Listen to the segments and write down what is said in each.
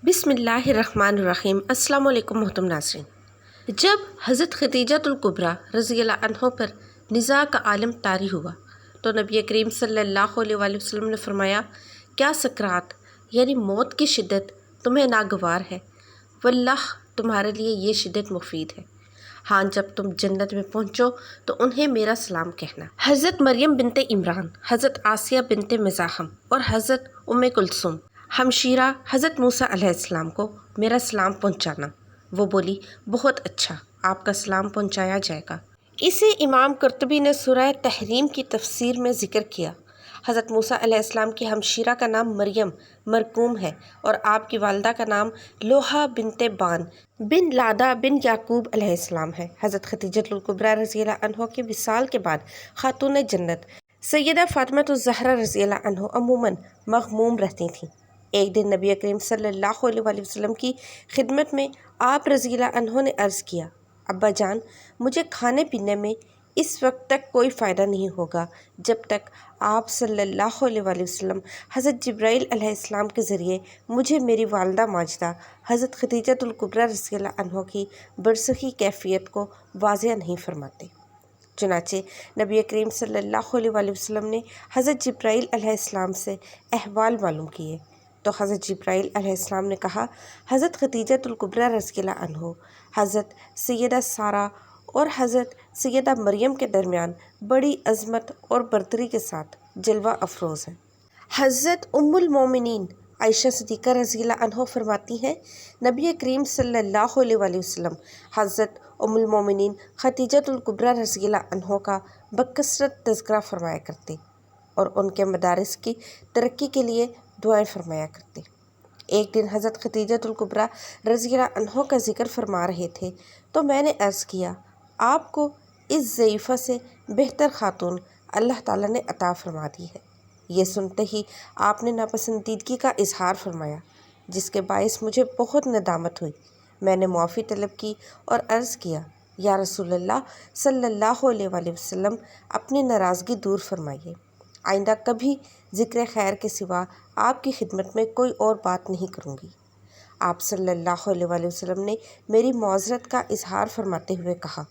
بسم اللہ الرحمن الرحیم۔ السلام علیکم محترم ناظرین۔ جب حضرت خدیجۃ الکبریٰ رضی اللہ عنہ پر نزاع کا عالم طاری ہوا تو نبی کریم صلی اللہ علیہ وآلہ وسلم نے فرمایا، کیا سکرات یعنی موت کی شدت تمہیں ناگوار ہے؟ واللہ تمہارے لیے یہ شدت مفید ہے۔ ہاں، جب تم جنت میں پہنچو تو انہیں میرا سلام کہنا۔ حضرت مریم بنت عمران، حضرت آسیہ بنت مزاحم اور حضرت ام کلثوم ہمشیرہ حضرت موسیٰ علیہ السلام کو میرا سلام پہنچانا۔ وہ بولی، بہت اچھا، آپ کا سلام پہنچایا جائے گا۔ اسے امام قرطبی نے سورہ تحریم کی تفسیر میں ذکر کیا۔ حضرت موسیٰ علیہ السلام کی ہمشیرہ کا نام مریم مرقوم ہے اور آپ کی والدہ کا نام لوحہ بنت بان بن لادہ بن یعقوب علیہ السلام ہے۔ حضرت خدیجۃ الکبریٰ رضی اللہ عنہ کے وصال کے بعد خاتون جنت سیدہ فاطمہ الزہرا رضی اللہ عنہ عموماً مغموم رہتی تھیں۔ ایک دن نبی کریم صلی اللہ علیہ وآلہ وسلم کی خدمت میں آپ رضی اللہ عنہ نے عرض کیا، ابا جان، مجھے کھانے پینے میں اس وقت تک کوئی فائدہ نہیں ہوگا جب تک آپ صلی اللہ علیہ وآلہ وسلم حضرت جبرائیل علیہ السلام کے ذریعے مجھے میری والدہ ماجدہ حضرت خدیجۃ الکبریٰ رضی اللہ عنہ کی برزخی کیفیت کو واضح نہیں فرماتے۔ چنانچہ نبی کریم صلی اللہ علیہ وآلہ وسلم نے حضرت جبرائیل علیہ السلام سے احوال معلوم کیے تو حضرت جبرائیل علیہ السلام نے کہا، حضرت خدیجۃ الکبریٰ رضی اللہ عنہ حضرت سیدہ سارہ اور حضرت سیدہ مریم کے درمیان بڑی عظمت اور برتری کے ساتھ جلوہ افروز ہیں۔ حضرت ام المومنین عائشہ صدیقہ رضی اللہ عنہ فرماتی ہیں، نبی کریم صلی اللہ علیہ وآلہ وسلم حضرت ام المومنین خدیجۃ الکبریٰ رضی اللہ عنہ کا بکثرت تذکرہ فرمایا کرتے اور ان کے مدارس کی ترقی کے لیے دعائیں فرمایا کرتے۔ ایک دن حضرت خدیجۃ الکبریٰ رضی اللہ عنہ کا ذکر فرما رہے تھے تو میں نے عرض کیا، آپ کو اس ضعیفہ سے بہتر خاتون اللہ تعالیٰ نے عطا فرما دی ہے۔ یہ سنتے ہی آپ نے ناپسندیدگی کا اظہار فرمایا، جس کے باعث مجھے بہت ندامت ہوئی۔ میں نے معافی طلب کی اور عرض کیا، یا رسول اللہ صلی اللہ علیہ وآلہ وسلم، اپنی ناراضگی دور فرمائیے، آئندہ کبھی ذکر خیر کے سوا آپ کی خدمت میں کوئی اور بات نہیں کروں گی۔ آپ صلی اللہ علیہ وآلہ وسلم نے میری معذرت کا اظہار فرماتے ہوئے کہا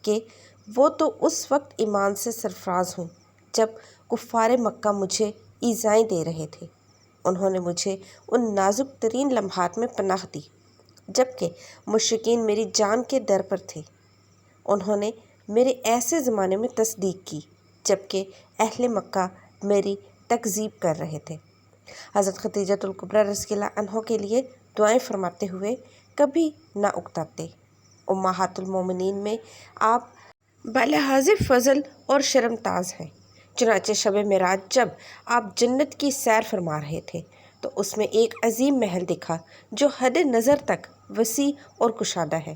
کہ وہ تو اس وقت ایمان سے سرفراز ہوں جب کفار مکہ مجھے ایذائیں دے رہے تھے۔ انہوں نے مجھے ان نازک ترین لمحات میں پناہ دی جبکہ مشرکین میری جان کے در پر تھے۔ انہوں نے میرے ایسے زمانے میں تصدیق کی جبکہ اہل مکہ میری تکذیب کر رہے تھے۔ حضرت خدیجۃ الکبریٰ رضی اللہ عنہ کے لیے دعائیں فرماتے ہوئے کبھی نہ اکتاتے۔ امہات المومنین میں آپ بلحاظ فضل اور شرمتاز ہیں۔ چنانچہ شب معراج جب آپ جنت کی سیر فرما رہے تھے تو اس میں ایک عظیم محل دکھا جو حد نظر تک وسیع اور کشادہ ہے۔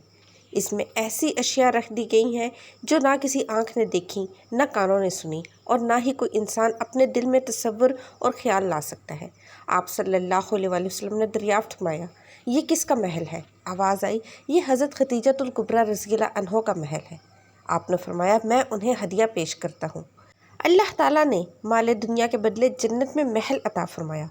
اس میں ایسی اشیاء رکھ دی گئی ہیں جو نہ کسی آنکھ نے دیکھی، نہ کانوں نے سنی اور نہ ہی کوئی انسان اپنے دل میں تصور اور خیال لا سکتا ہے۔ آپ صلی اللہ علیہ وآلہ وسلم نے دریافت فرمایا، یہ کس کا محل ہے؟ آواز آئی، یہ حضرت خدیجۃ الکبریٰ رضی اللہ عنہ کا محل ہے۔ آپ نے فرمایا، میں انہیں ہدیہ پیش کرتا ہوں۔ اللہ تعالیٰ نے مال دنیا کے بدلے جنت میں محل عطا فرمایا۔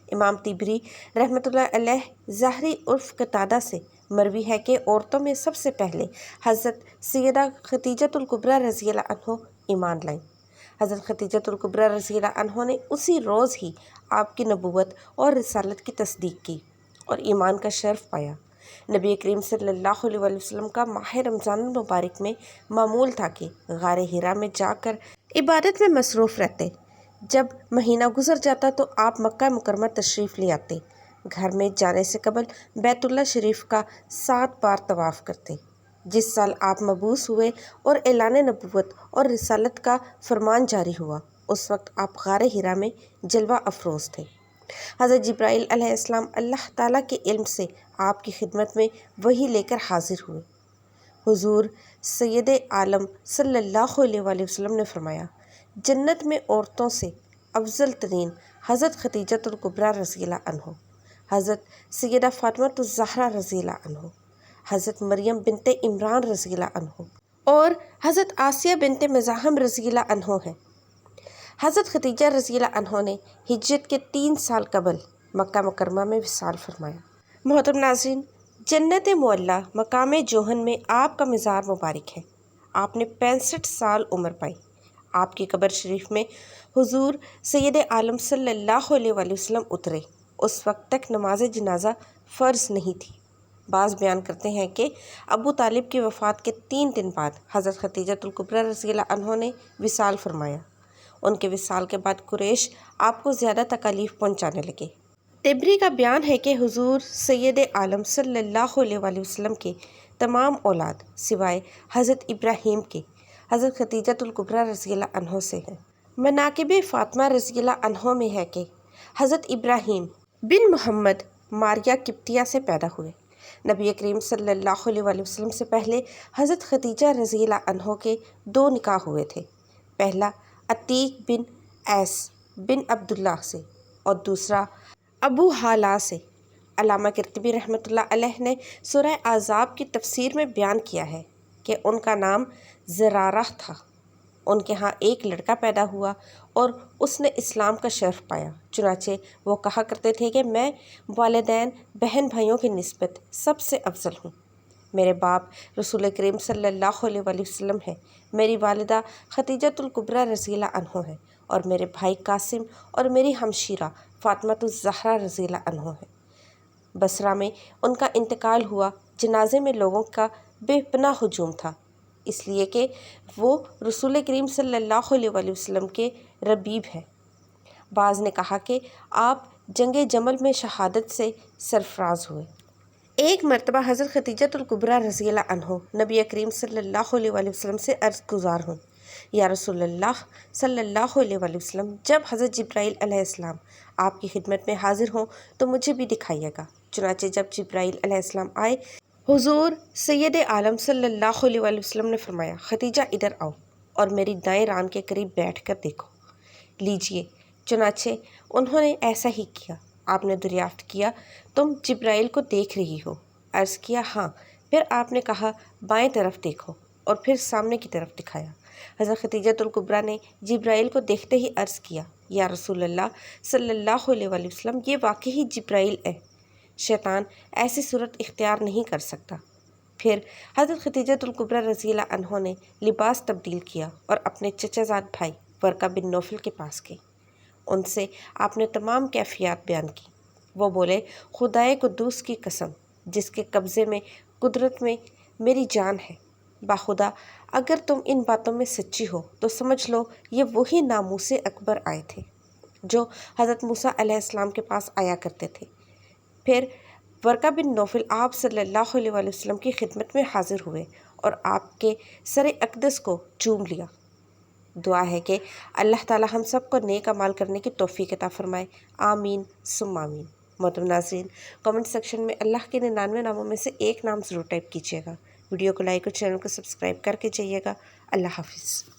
امام طبری رحمۃ اللہ علیہ ظاہری عرف قتادہ سے مروی ہے کہ عورتوں میں سب سے پہلے حضرت سیدہ خدیجۃ الکبریٰ رضی اللہ عنہ ایمان لائیں۔ حضرت خدیجۃ الکبریٰ رضی اللہ عنہ نے اسی روز ہی آپ کی نبوت اور رسالت کی تصدیق کی اور ایمان کا شرف پایا۔ نبی کریم صلی اللہ علیہ وآلہ وسلم کا ماہ رمضان المبارک میں معمول تھا کہ غار حرا میں جا کر عبادت میں مصروف رہتے۔ جب مہینہ گزر جاتا تو آپ مکہ مکرمہ تشریف لے آتے۔ گھر میں جانے سے قبل بیت اللہ شریف کا 7 بار طواف کرتے۔ جس سال آپ مبعوث ہوئے اور اعلان نبوت اور رسالت کا فرمان جاری ہوا، اس وقت آپ غار حرا میں جلوہ افروز تھے۔ حضرت جبرائیل علیہ السلام اللہ تعالیٰ کے علم سے آپ کی خدمت میں وحی لے کر حاضر ہوئے۔ حضور سید عالم صلی اللہ علیہ وآلہ وسلم نے فرمایا، جنت میں عورتوں سے افضل ترین حضرت خدیجۃ الکبریٰ رضی اللہ عنہ، حضرت سیدہ فاطمہ الزہرا رضی اللہ عنہ، حضرت مریم بنت عمران رضی اللہ عنہ اور حضرت آسیہ بنت مزاحم رضی اللہ عنہ ہیں۔ حضرت خدیجہ رضی اللہ عنہ نے ہجرت کے 3 سال قبل مکہ مکرمہ میں وصال فرمایا۔ محترم ناظرین، جنت معلیٰ مقام جوہن میں آپ کا مزار مبارک ہے۔ آپ نے 65 سال عمر پائی۔ آپ کی قبر شریف میں حضور سید عالم صلی اللہ علیہ وآلہ وسلم اترے۔ اس وقت تک نماز جنازہ فرض نہیں تھی۔ بعض بیان کرتے ہیں کہ ابو طالب کی وفات کے 3 دن بعد حضرت خدیجہ الکبریٰ رضی اللہ عنہا نے وصال فرمایا۔ ان کے وصال کے بعد قریش آپ کو زیادہ تکالیف پہنچانے لگے۔ طبری کا بیان ہے کہ حضور سید عالم صلی اللہ علیہ وآلہ وسلم کے تمام اولاد سوائے حضرت ابراہیم کے حضرت خدیجہ الکبریٰ رضی اللہ عنہا سے ہیں۔ مناقب فاطمہ رضی اللہ عنہا میں ہے کہ حضرت ابراہیم بن محمد ماریہ قبطیہ سے پیدا ہوئے۔ نبی کریم صلی اللہ علیہ وآلہ وسلم سے پہلے حضرت خدیجہ رضی اللہ عنہا کے 2 نکاح ہوئے تھے۔ پہلا عتیق بن ایس بن عبداللہ سے اور دوسرا ابو حالہ سے۔ علامہ قرطبی رحمۃ اللہ علیہ نے سورہ احزاب کی تفسیر میں بیان کیا ہے کہ ان کا نام زرارہ تھا۔ ان کے ہاں ایک لڑکا پیدا ہوا اور اس نے اسلام کا شرف پایا، چنانچہ وہ کہا کرتے تھے کہ میں والدین بہن بھائیوں کی نسبت سب سے افضل ہوں۔ میرے باپ رسول کریم صلی اللہ علیہ وآلہ وسلم ہیں، میری والدہ خدیجہ الکبریٰ رضی اللہ عنہا ہیں، اور میرے بھائی قاسم اور میری ہمشیرہ فاطمہ الزہرا رضی اللہ عنہا ہیں۔ بصرہ میں ان کا انتقال ہوا۔ جنازے میں لوگوں کا بے پناہ ہجوم تھا، اس لیے کہ وہ رسول کریم صلی اللہ علیہ وآلہ وسلم کے ربیب ہیں۔ بعض نے کہا کہ آپ جنگ جمل میں شہادت سے سرفراز ہوئے۔ ایک مرتبہ حضرت خدیجہ الکبریٰ رضی اللہ عنہا نبی کریم صلی اللہ علیہ وآلہ وسلم سے عرض گزار ہوں، یا رسول اللہ صلی اللہ علیہ وآلہ وسلم، جب حضرت جبرائیل علیہ السلام آپ کی خدمت میں حاضر ہوں تو مجھے بھی دکھائیے گا۔ چنانچہ جب جبرائیل علیہ السلام آئے، حضور سید عالم صلی اللہ علیہ وآلہ وسلم نے فرمایا، خدیجہ ادھر آؤ اور میری دائیں ران کے قریب بیٹھ کر دیکھو لیجئے۔ چنانچہ انہوں نے ایسا ہی کیا۔ آپ نے دریافت کیا، تم جبرائیل کو دیکھ رہی ہو؟ عرض کیا، ہاں۔ پھر آپ نے کہا، بائیں طرف دیکھو، اور پھر سامنے کی طرف دکھایا۔ حضرت خدیجہ الکبریٰ نے جبرائیل کو دیکھتے ہی عرض کیا، یا رسول اللہ صلی اللہ علیہ وآلہ وسلم، یہ واقعی جبرائیل ہے، شیطان ایسی صورت اختیار نہیں کر سکتا۔ پھر حضرت خدیجہ الکبریٰ رضی اللہ عنہا نے لباس تبدیل کیا اور اپنے چچا زاد بھائی ورقہ بن نوفل کے پاس گئے۔ ان سے آپ نے تمام کیفیات بیان کی۔ وہ بولے، خدائے قدوس کی قسم، جس کے قبضے میں قدرت میں میری جان ہے، باخدا اگر تم ان باتوں میں سچی ہو تو سمجھ لو یہ وہی ناموس اکبر آئے تھے جو حضرت موسیٰ علیہ السلام کے پاس آیا کرتے تھے۔ پھر ورقہ بن نوفل آپ صلی اللہ علیہ وآلہ وسلم کی خدمت میں حاضر ہوئے اور آپ کے سر اقدس کو چوم لیا۔ دعا ہے کہ اللہ تعالی ہم سب کو نیک اعمال کرنے کی توفیق عطا فرمائے، آمین ثم آمین۔ محترم ناظرین، کمنٹ سیکشن میں اللہ کے 99 ناموں میں سے ایک نام ضرور ٹائپ کیجیے گا۔ ویڈیو کو لائک اور چینل کو سبسکرائب کر کے جائیے گا۔ اللہ حافظ۔